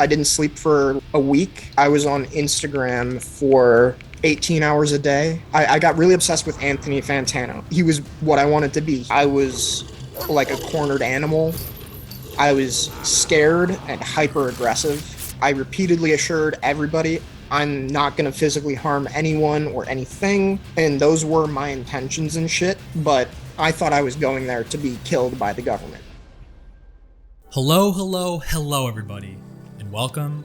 I didn't sleep for a week. I was on Instagram for 18 hours a day. I got really obsessed with Anthony Fantano. He was what I wanted to be. I was like a cornered animal. I was scared and hyper aggressive. I repeatedly assured everybody I'm not going to physically harm anyone or anything. And those were my intentions and shit. But I thought I was going there to be killed by the government. Hello, everybody. And welcome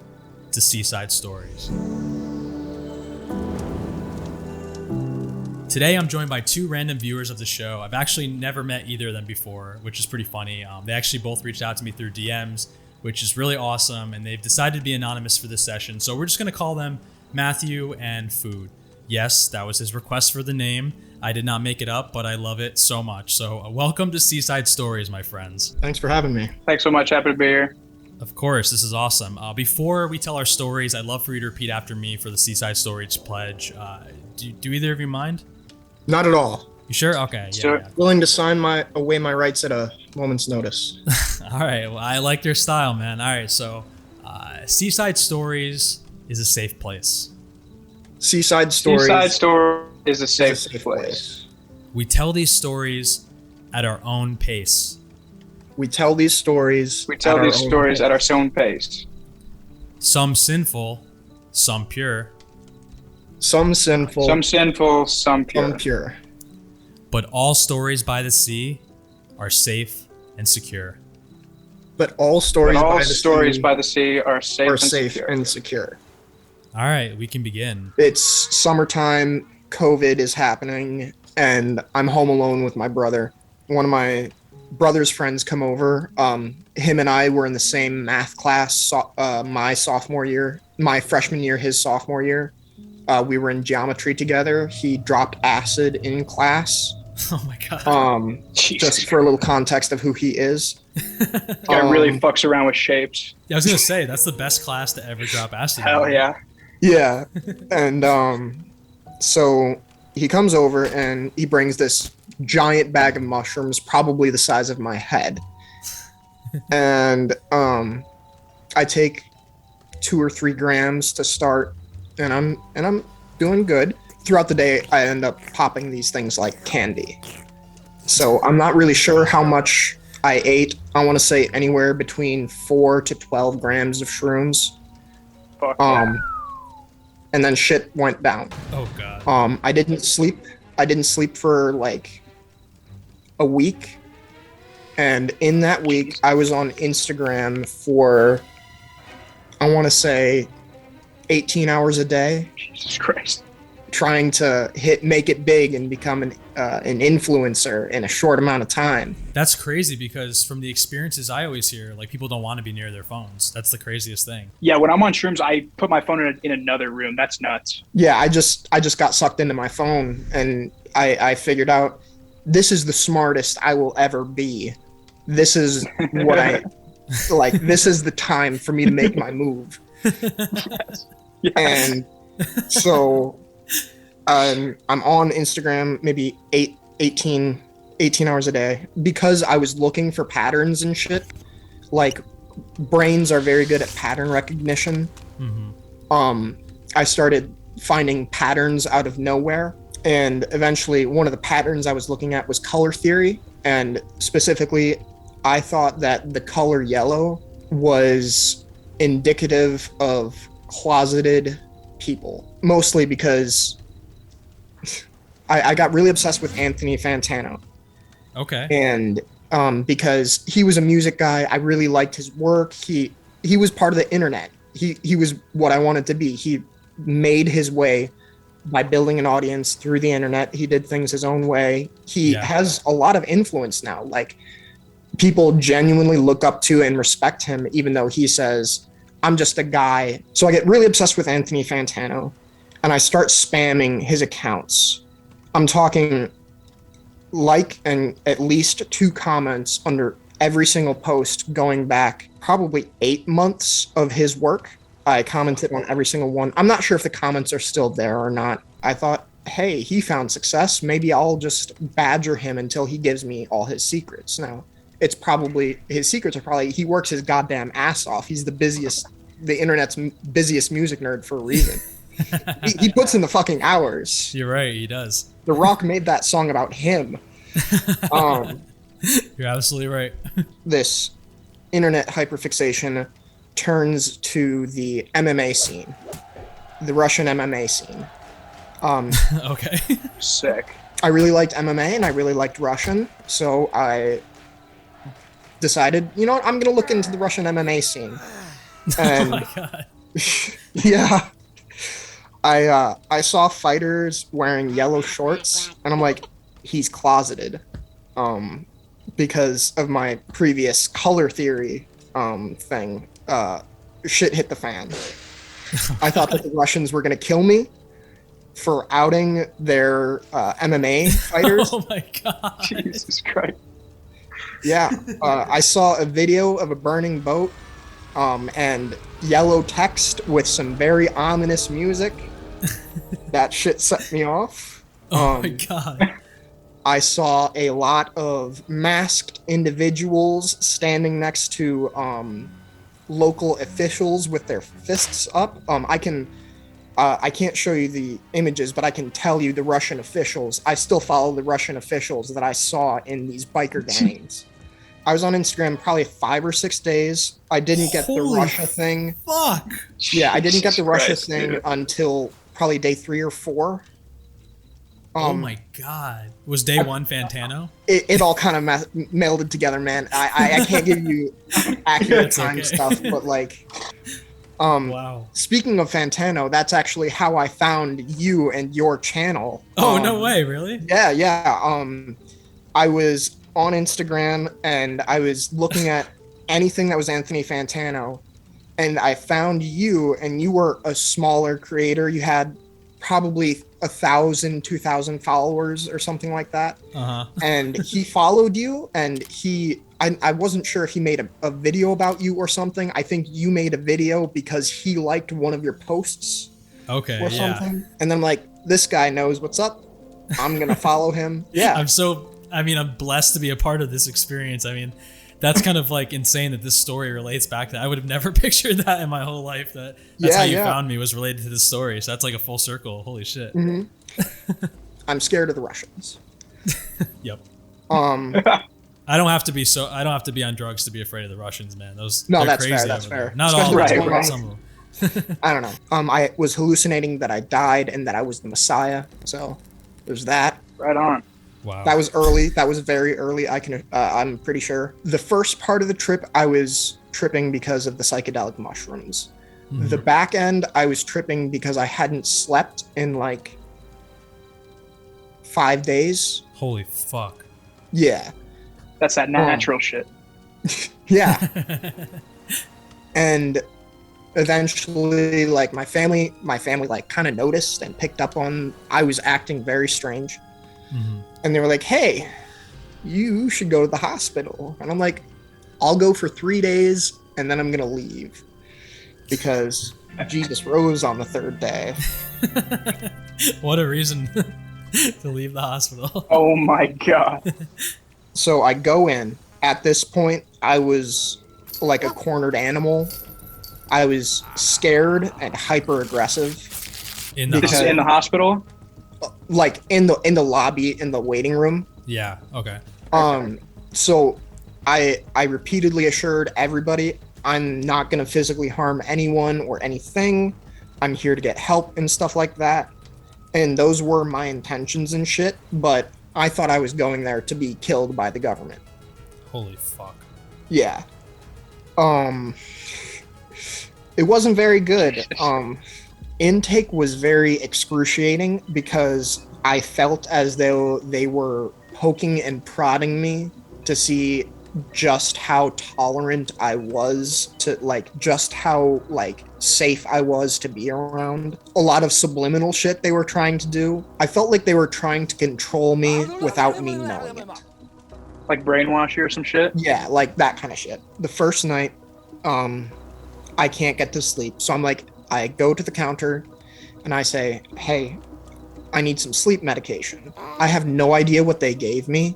to Seaside Stories. Today I'm joined by two random viewers of the show. I've actually never met either of them before, which is pretty funny. They actually both reached out to me through DMs, which is really awesome, and they've decided to be anonymous for this session. So we're just going to call them Matthew and Food. Yes, that was his request for the name. I did not make it up, but I love it so much. So welcome to Seaside Stories, my friends. Thanks for having me. Thanks so much. Happy to be here. Of course, this is awesome. Before we tell our stories, I'd love for you to repeat after me for the Seaside Stories pledge. Do either of you mind? Not at all. You sure? Okay. Sure. Yeah. Willing to sign away my rights at a moment's notice. All right. Well, I like your style, man. All right. So, Seaside Stories is a safe place. Seaside Stories is a safe place. We tell these stories at our own pace. We tell these stories at our own pace. Some sinful, some pure. Some sinful, some pure. But all stories by the sea are safe and secure. But all stories by the sea are safe and secure. All right, we can begin. It's summertime, COVID is happening, and I'm home alone with my brother. One of my brother's friends come over. Him and I were in the same math class my freshman year, his sophomore year. We were in geometry together. He dropped acid in class. Oh my God. Just for a little context of who he is. Guy really fucks around with shapes. Yeah, I was going to say, that's the best class to ever drop acid. Hell yeah. Yeah. And so he comes over and he brings this giant bag of mushrooms, probably the size of my head. And I take 2 or 3 grams to start, and I'm doing good. Throughout the day, I end up popping these things like candy. So I'm not really sure how much I ate. I want to say anywhere between 4 to 12 grams of shrooms. Fuck yeah. And then shit went down. Oh God. I didn't sleep. I didn't sleep for like a week. And in that week, I was on Instagram for, I want to say, 18 hours a day. Jesus Christ. Trying to make it big and become an influencer in a short amount of time. That's crazy, because from the experiences I always hear, like, people don't want to be near their phones. That's the craziest thing. Yeah, when I'm on shrooms, I put my phone in another room. That's nuts. Yeah, I just got sucked into my phone, and I figured out this is the smartest I will ever be. This is what I like. This is the time for me to make my move. Yes. And so I'm on Instagram maybe 18 hours a day because I was looking for patterns and shit. Like, brains are very good at pattern recognition. Mm-hmm. I started finding patterns out of nowhere, and eventually one of the patterns I was looking at was color theory, and specifically I thought that the color yellow was indicative of closeted people, mostly because I got really obsessed with Anthony Fantano. Okay. And because he was a music guy, I really liked his work. He was part of the internet. He was what I wanted to be. He made his way by building an audience through the internet. He did things his own way. He has a lot of influence now. Like, people genuinely look up to and respect him, even though he says, I'm just a guy. So I get really obsessed with Anthony Fantano, and I start spamming his accounts. I'm talking and at least 2 comments under every single post going back probably 8 months of his work. I commented on every single one. I'm not sure if the comments are still there or not. I thought, hey, he found success. Maybe I'll just badger him until he gives me all his secrets. Now, his secrets are probably he works his goddamn ass off. He's the busiest the internet's busiest music nerd for a reason. He puts in the fucking hours. You're right, he does. The Rock made that song about him. You're absolutely right. This internet hyperfixation turns to the MMA scene, the Russian MMA scene. Okay. Sick. I really liked MMA and I really liked Russian, so I decided, you know what, I'm gonna look into the Russian MMA scene. And Oh my god. yeah, I saw fighters wearing yellow shorts, and I'm like, he's closeted, because of my previous color theory thing. Shit hit the fan. I thought that the Russians were gonna kill me for outing their MMA fighters. Oh my god. Jesus Christ. Yeah, I saw a video of a burning boat, and yellow text with some very ominous music. That shit set me off. Oh my god. I saw a lot of masked individuals standing next to local officials with their fists up. I can't show you the images, but I can tell you the Russian officials. I still follow the Russian officials that I saw in these biker gangs. I was on Instagram probably 5 or 6 days. I didn't get the Holy Russia thing. Fuck. Yeah, I didn't get the Jesus Russia Christ, thing dude. until probably day 3 or 4. Oh my god. Was day one Fantano? It all kind of melded together, man. I can't give you accurate It's time okay. stuff, but like, Wow. speaking of Fantano, that's actually how I found you and your channel. Oh, no way, really? Yeah. I was on Instagram and I was looking at anything that was Anthony Fantano, and I found you, and you were a smaller creator. You had probably 1,000, 2,000 followers or something like that. Uh-huh. And he followed you, and I wasn't sure if he made a video about you or something. I think you made a video because he liked one of your posts Okay, or yeah. something. And then I'm like, this guy knows what's up. I'm gonna follow him. Yeah. I'm blessed to be a part of this experience. I mean, that's kind of like insane that this story relates back to that. I would have never pictured that in my whole life, that's how you found me, was related to this story. So that's like a full circle. Holy shit. Mhm. I'm scared of the Russians. Yep. Um, I don't have to be on drugs to be afraid of the Russians, man. No, they're that's crazy fair, that's over there. fair. Not all Especially of them, right, but right. some of them. I don't know. I was hallucinating that I died and that I was the Messiah. So there's that. Right on. Wow. That was early. That was very early. I'm pretty sure. The first part of the trip, I was tripping because of the psychedelic mushrooms. Mhm. The back end, I was tripping because I hadn't slept in like 5 days. Holy fuck. Yeah. That's that natural shit. Yeah. And eventually, like my family like kind of noticed and picked up on I was acting very strange. Mhm. And they were like, hey, you should go to the hospital. And I'm like, I'll go for 3 days and then I'm going to leave. Because Jesus rose on the 3rd day. What a reason to leave the hospital. Oh my god. So I go in. At this point, I was like a cornered animal. I was scared and hyper aggressive. In the Because- This is in the hospital? Like in the lobby, in the waiting room. Yeah, okay. So I repeatedly assured everybody I'm not gonna physically harm anyone or anything. I'm here to get help and stuff like that. And those were my intentions and shit, but I thought I was going there to be killed by the government. Holy fuck. Yeah. It wasn't very good. Intake was very excruciating because I felt as though they were poking and prodding me to see just how tolerant I was, to like just how like safe I was to be around. A lot of subliminal shit they were trying to do. I felt like they were trying to control me without me knowing it. Like brainwash you or some shit? Yeah, like that kind of shit. The first night, I can't get to sleep. So I'm like, I go to the counter and I say, hey, I need some sleep medication. I have no idea what they gave me.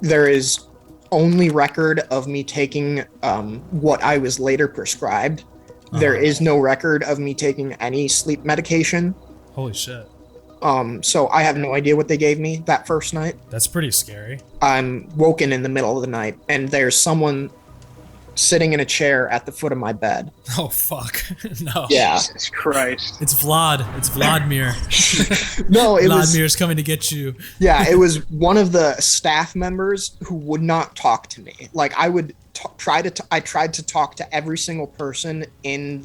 There is only record of me taking what I was later prescribed. There is no record of me taking any sleep medication. Holy shit. So I have no idea what they gave me that first night. That's pretty scary. I'm woken in the middle of the night, and there's someone sitting in a chair at the foot of my bed. Oh, fuck. No. Yeah. Jesus Christ. It's Vlad. It's Vladimir. No, it was... Vladimir's coming to get you. Yeah, it was one of the staff members who would not talk to me. Like, I would I tried to talk to every single person in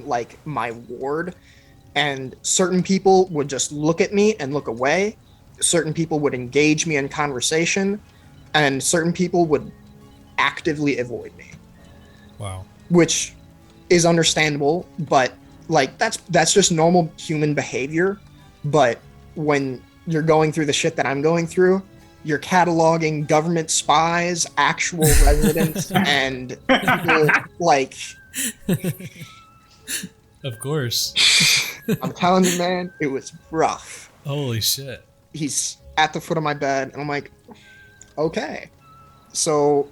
like my ward, and certain people would just look at me and look away. Certain people would engage me in conversation, and certain people would actively avoid me. Wow. Which is understandable, but like that's just normal human behavior. But when you're going through the shit that I'm going through, you're cataloging government spies, actual residents, and people like... Of course. I'm telling you, man, it was rough. Holy shit. He's at the foot of my bed, and I'm like, okay. So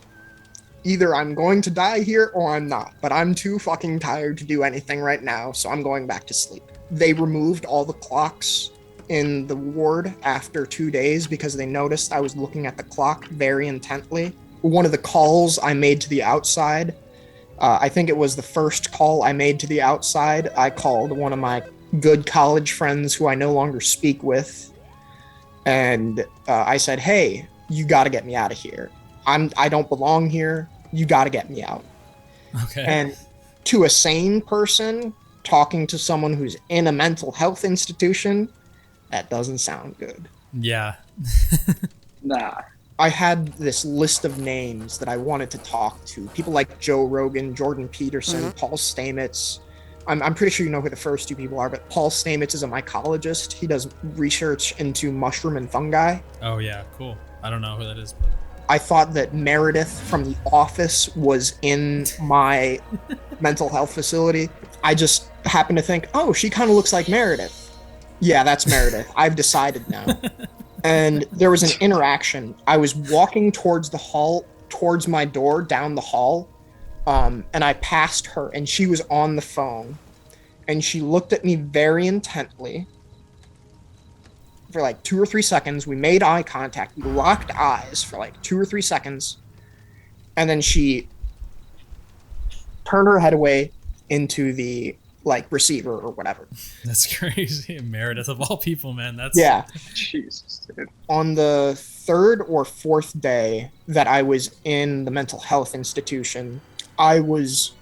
either I'm going to die here or I'm not, but I'm too fucking tired to do anything right now, so I'm going back to sleep. They removed all the clocks in the ward after 2 days because they noticed I was looking at the clock very intently. One of the calls I made to the outside, I think it was the first call I made to the outside, I called one of my good college friends who I no longer speak with, and I said, hey, you gotta get me out of here. I don't belong here. You gotta get me out. Okay. And to a sane person talking to someone who's in a mental health institution, that doesn't sound good. Yeah. Nah. I had this list of names that I wanted to talk to. People like Joe Rogan, Jordan Peterson, Paul Stamets. I'm pretty sure you know who the first two people are, but Paul Stamets is a mycologist. He does research into mushroom and fungi. Oh, yeah. Cool. I don't know who that is, but... I thought that Meredith from The Office was in my mental health facility. I just happened to think, oh, she kind of looks like Meredith. Yeah, that's Meredith. I've decided now. And there was an interaction. I was walking towards the hall, towards my door, down the hall, and I passed her, and she was on the phone. And she looked at me very intently for like 2 or 3 seconds. We made eye contact. We locked eyes for like 2 or 3 seconds. And then she turned her head away into the like receiver or whatever. That's crazy. Meredith of all people, man. That's... Yeah. Jesus, dude. On the 3rd or 4th day that I was in the mental health institution, I was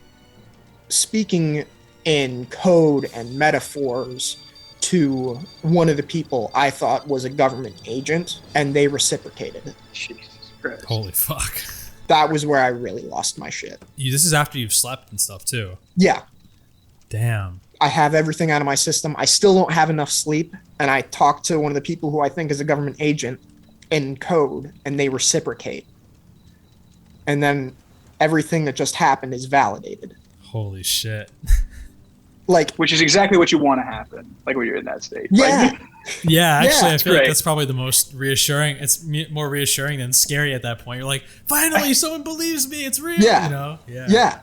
speaking in code and metaphors to one of the people I thought was a government agent, and they reciprocated. Jesus Christ. Holy fuck. That was where I really lost my shit. This is after you've slept and stuff, too. Yeah. Damn. I have everything out of my system. I still don't have enough sleep, and I talked to one of the people who I think is a government agent in code, and they reciprocate. And then everything that just happened is validated. Holy shit. Like, Which is exactly what you want to happen, like when you're in that state. yeah. Like, Yeah, actually, I it's feel like great. that's probably the most reassuring. It's more reassuring than scary at that point. You're like, finally, someone believes me. It's real. Yeah. You know? Yeah. Yeah.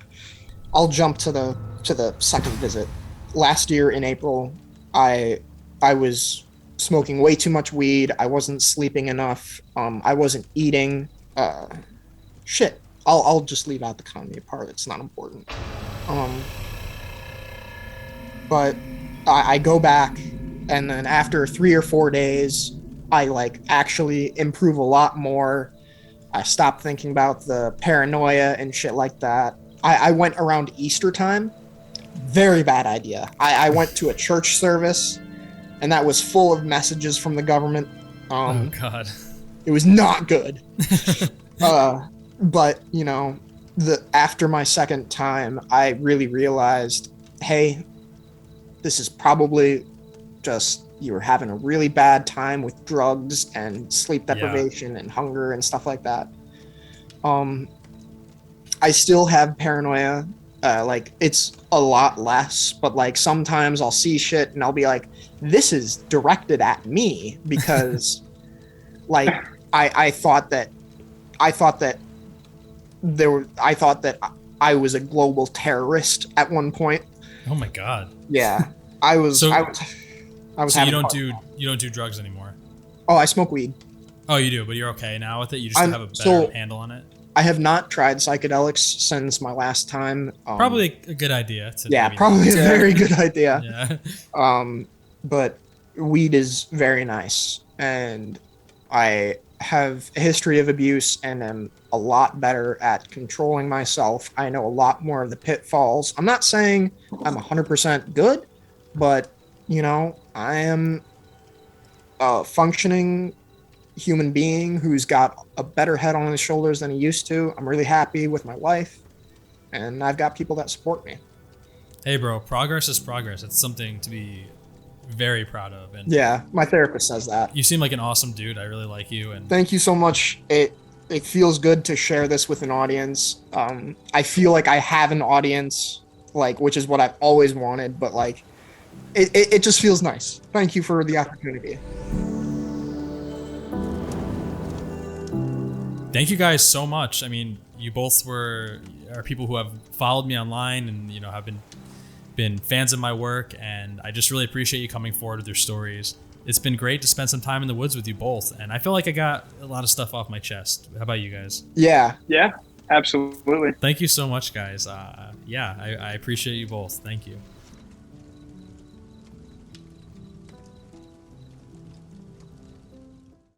I'll jump to the second visit. Last year in April, I was smoking way too much weed. I wasn't sleeping enough. I wasn't eating. Shit. I'll just leave out the comedy part. It's not important. But I go back, and then after 3 or 4 days, I like actually improve a lot more. I stopped thinking about the paranoia and shit like that. I went around Easter time. Very bad idea. I went to a church service, and that was full of messages from the government. Oh, God. It was not good. But, you know, after my second time, I really realized, hey, this is probably just you were having a really bad time with drugs and sleep deprivation and hunger and stuff like that. I still have paranoia. Like, it's a lot less, but like sometimes I'll see shit and I'll be like, this is directed at me because like I thought that I thought that I was a global terrorist at one point. Oh my God. Yeah, I was. So, I was. so having you don't do drugs anymore. Oh, I smoke weed. Oh, you do, but you're okay now with it. You just have a better handle on it. I have not tried psychedelics since my last time. Probably a good idea. Probably a very good idea. Yeah. But weed is very nice, and I have a history of abuse and am a lot better at controlling myself. I know a lot more of the pitfalls. I'm not saying I'm 100% good, but I am a functioning human being who's got a better head on his shoulders than he used to. I'm really happy with my life, and I've got people that support me. Hey, bro, progress is progress. It's something to be very proud of. And yeah, my therapist says that. You seem like an awesome dude. I really like you. And thank you so much. It feels good to share this with an audience. I feel like I have an audience, which is what I've always wanted, but it just feels nice. Thank you for the opportunity. Thank you guys so much. I mean, you both are people who have followed me online and have been fans of my work, and I just really appreciate you coming forward with your stories. It's been great to spend some time in the woods with you both, and I feel like I got a lot of stuff off my chest. How about you guys? Yeah, absolutely. Thank you so much, guys. I appreciate you both. Thank you.